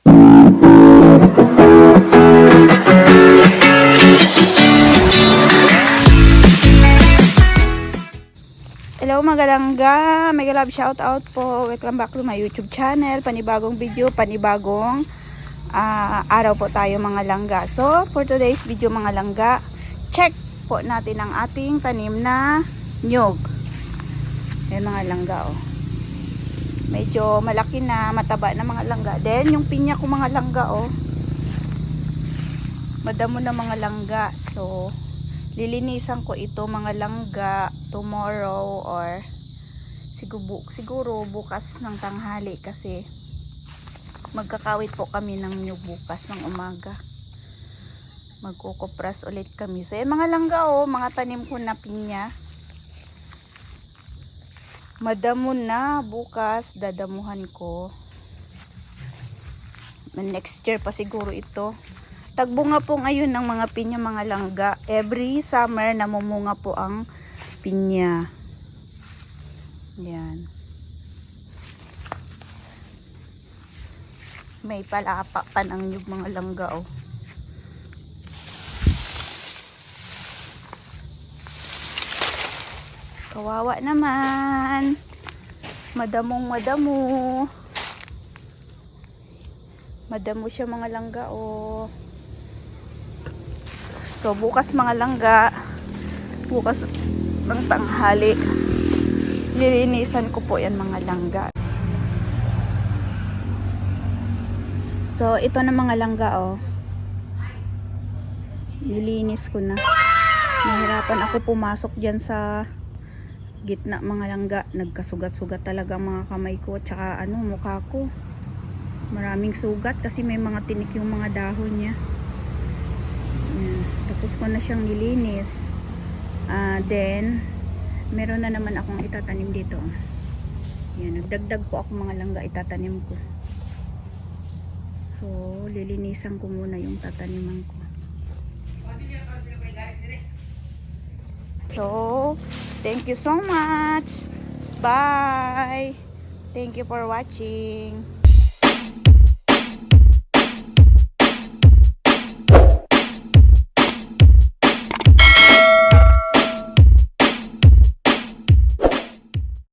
Hello mga langga, mega love shout out po. Welcome back to my YouTube channel. Panibagong video, panibagong araw po tayo mga langga. So for today's video mga langga, check po natin ang ating tanim na nyug. Ayan mga langga oh. Medyo malaki na, mataba na mga langga. Then yung pinya ko mga langga oh, madamo na mga langga. So lilinisan ko ito mga langga tomorrow or siguro bukas ng tanghali kasi magkakawit po kami ng nyug bukas ng umaga. Magkukupras ulit kami. So yan mga langga oh, mga tanim ko na pinya. Madamo na, bukas dadamuhan ko. Next year pa siguro ito. Tagbunga po ngayon ng mga pinya mga langga. Every summer namumunga po ang pinya. Yan. May palapa pa ng nyug mga langga oh. Kawawa naman. Madamo. Madamo siya mga langga oh. So bukas mga langga, bukas ng tanghali, lilinisan ko po yan mga langga. So ito na mga langga oh, nilinis ko na. Nahirapan ako pumasok dyan sa gitna mga langga. Nagkasugat-sugat talaga mga kamay ko tsaka mukha ko. Maraming sugat kasi may mga tinik yung mga dahon niya. Yan. Tapos ko na siyang nilinis. Then meron na naman akong itatanim dito. Yan, nagdagdag po ako mga langga itatanim ko. So lilinisan ko muna yung tataniman ko. So thank you so much. Bye. Thank you for watching.